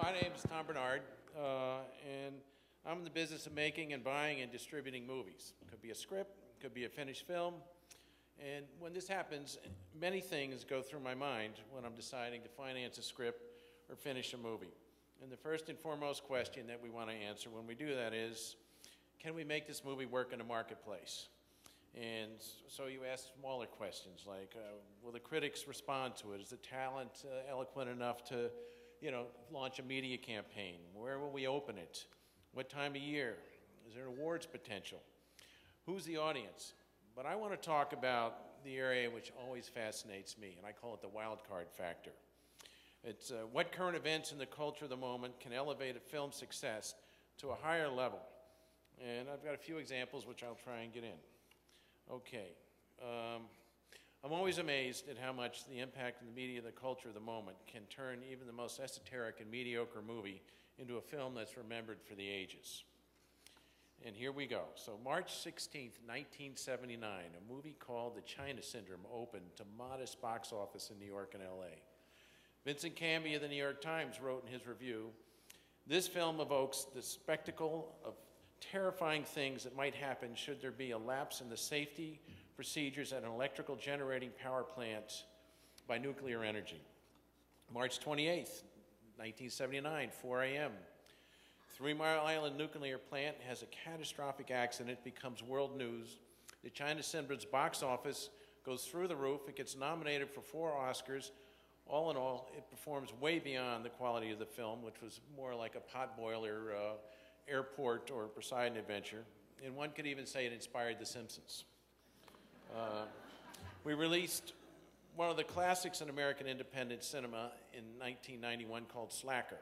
My name is Tom Bernard, and I'm in the business of making and buying and distributing movies. It could be a script, it could be a finished film, and when this happens, many things go through my mind when I'm deciding to finance a script or finish a movie. And the first and foremost question that we want to answer when we do that is, can we make this movie work in the marketplace? And so you ask smaller questions like, will the critics respond to it? Is the talent eloquent enough to, launch a media campaign? Where will we open it? What time of year? Is there awards potential? Who's the audience? But I want to talk about the area which always fascinates me, and I call it the wild card factor. It's what current events in the culture of the moment can elevate a film's success to a higher level. And I've got a few examples which I'll try and get in. Okay. I'm always amazed at how much the impact of the media of the culture of the moment can turn even the most esoteric and mediocre movie into a film that's remembered for the ages. And here we go. So March 16th, 1979, a movie called The China Syndrome opened to modest box office in New York and LA. Vincent Canby of the New York Times wrote in his review, "This film evokes the spectacle of terrifying things that might happen should there be a lapse in the safety procedures at an electrical generating power plant by nuclear energy." March 28th, 1979, 4 a.m. 3 Mile Island nuclear plant has a catastrophic accident, becomes world news. The China Syndrome's box office goes through the roof. It gets nominated for 4 Oscars. All in all, it performs way beyond the quality of the film, which was more like a potboiler airport or Poseidon adventure. And one could even say it inspired The Simpsons. We released one of the classics in American independent cinema in 1991 called Slacker.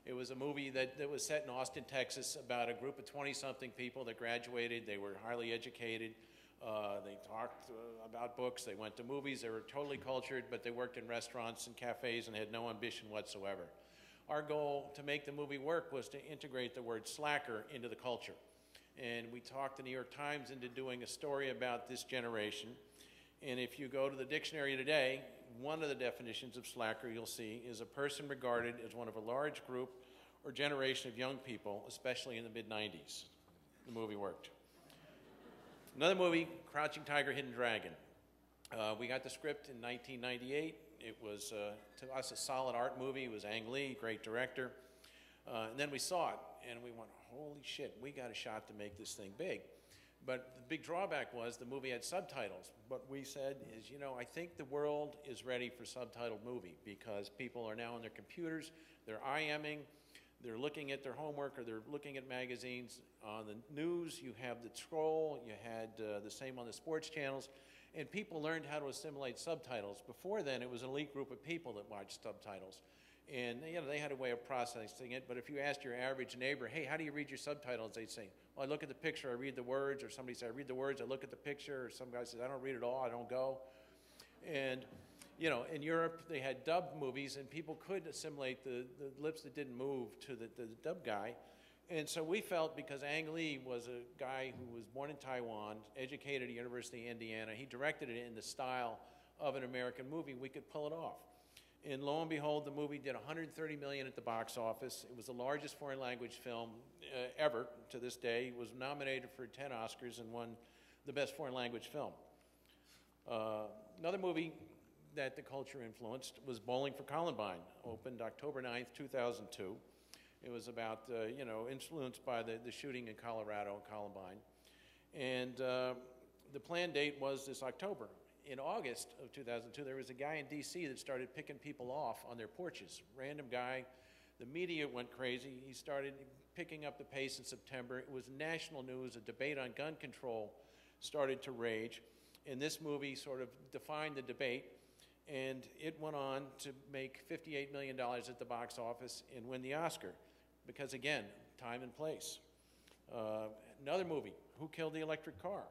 It was a movie that was set in Austin, Texas, about a group of 20-something people that graduated. They were highly educated. They talked about books. They went to movies. They were totally cultured, but they worked in restaurants and cafes and had no ambition whatsoever. Our goal to make the movie work was to integrate the word slacker into the culture. And we talked the New York Times into doing a story about this generation. And if you go to the dictionary today, one of the definitions of slacker you'll see is a person regarded as one of a large group or generation of young people, especially in the mid-90s. The movie worked. Another movie, Crouching Tiger, Hidden Dragon. We got the script in 1998. It was, to us, a solid art movie. It was Ang Lee, great director. And then we saw it, and we went, holy shit, we got a shot to make this thing big. But the big drawback was the movie had subtitles. What we said is, I think the world is ready for subtitled movie because people are now on their computers, they're IMing, they're looking at their homework, or they're looking at magazines. On the news, you have the Troll, you had the same on the sports channels, and people learned how to assimilate subtitles. Before then, it was an elite group of people that watched subtitles. And they had a way of processing it, but if you asked your average neighbor, hey, how do you read your subtitles? They'd say, well, I look at the picture, I read the words, or somebody said, I read the words, I look at the picture, or some guy says, I don't read it all, I don't go. And, in Europe, they had dubbed movies, and people could assimilate the lips that didn't move to the dub guy. And so we felt, because Ang Lee was a guy who was born in Taiwan, educated at the University of Indiana, he directed it in the style of an American movie, we could pull it off. And lo and behold, the movie did $130 million at the box office. It was the largest foreign language film ever to this day. It was nominated for 10 Oscars and won the best foreign language film. Another movie that the culture influenced was Bowling for Columbine, opened October 9th, 2002. It was about, influenced by the shooting in Colorado, Columbine. And the planned date was this October. In August of 2002, there was a guy in D.C. that started picking people off on their porches. Random guy. The media went crazy. He started picking up the pace in September. It was national news. A debate on gun control started to rage. And this movie sort of defined the debate. And it went on to make $58 million at the box office and win the Oscar. Because, again, time and place. Another movie, Who Killed the Electric Car?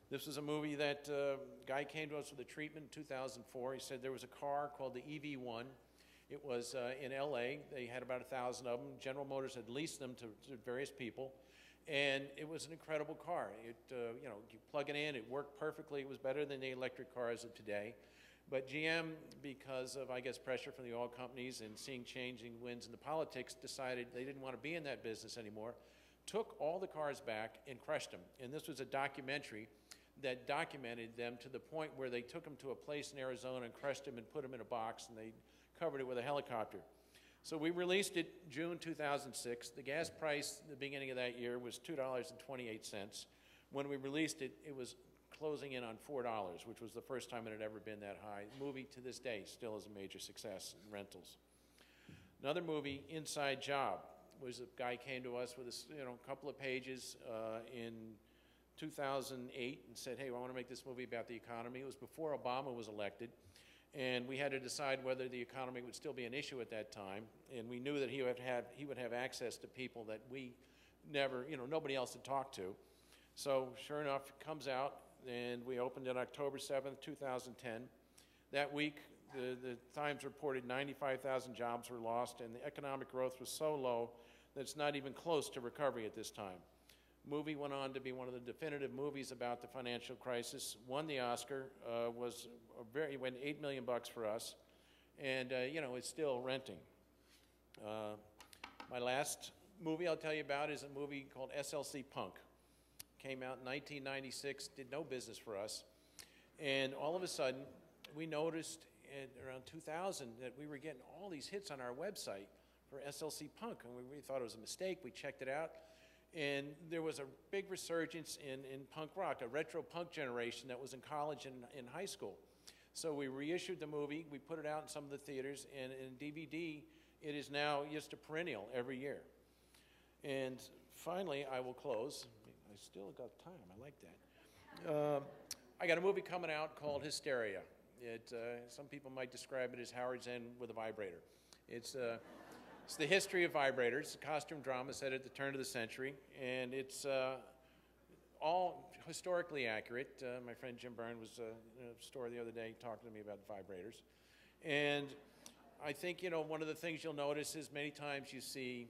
This was a movie that a guy came to us with a treatment in 2004. He said there was a car called the EV1. It was in LA. They had about 1,000 of them. General Motors had leased them to various people. And it was an incredible car. You plug it in, it worked perfectly. It was better than the electric cars of today. But GM, because of, I guess, pressure from the oil companies and seeing changing winds in the politics, decided they didn't want to be in that business anymore, took all the cars back and crushed them. And this was a documentary that documented them to the point where they took them to a place in Arizona and crushed them and put them in a box, and they covered it with a helicopter. So we released it June 2006. The gas price at the beginning of that year was $2.28. When we released it, it was closing in on $4, which was the first time it had ever been that high. The movie, to this day, still is a major success in rentals. Another movie, Inside Job, was a guy came to us with a couple of pages in 2008 and said, hey, I want to make this movie about the economy. It was before Obama was elected, and we had to decide whether the economy would still be an issue at that time, and we knew that he would have access to people that we never, nobody else had talked to. So sure enough, it comes out, and we opened it October 7th, 2010. That week, the Times reported 95,000 jobs were lost, and the economic growth was so low that it's not even close to recovery at this time. The movie went on to be one of the definitive movies about the financial crisis, won the Oscar, went $8 million for us, and it's still renting. My last movie I'll tell you about is a movie called SLC Punk. Came out in 1996, did no business for us, and all of a sudden we noticed around 2000 that we were getting all these hits on our website for SLC Punk, and we thought it was a mistake. We checked it out, and there was a big resurgence in punk rock, a retro punk generation that was in college and in high school. So we reissued the movie, we put it out in some of the theaters, and in DVD it is now just a perennial every year. And finally, I will close. I still got time, I like that. I got a movie coming out called Hysteria. Some people might describe it as Howard's End with a vibrator. It's the history of vibrators. It's a costume drama set at the turn of the century, and it's all historically accurate. My friend Jim Byrne was in a store the other day talking to me about vibrators. And I think, one of the things you'll notice is many times you see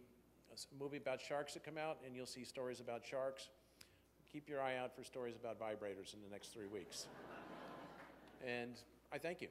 a movie about sharks that come out, and you'll see stories about sharks. Keep your eye out for stories about vibrators in the next 3 weeks. And I thank you.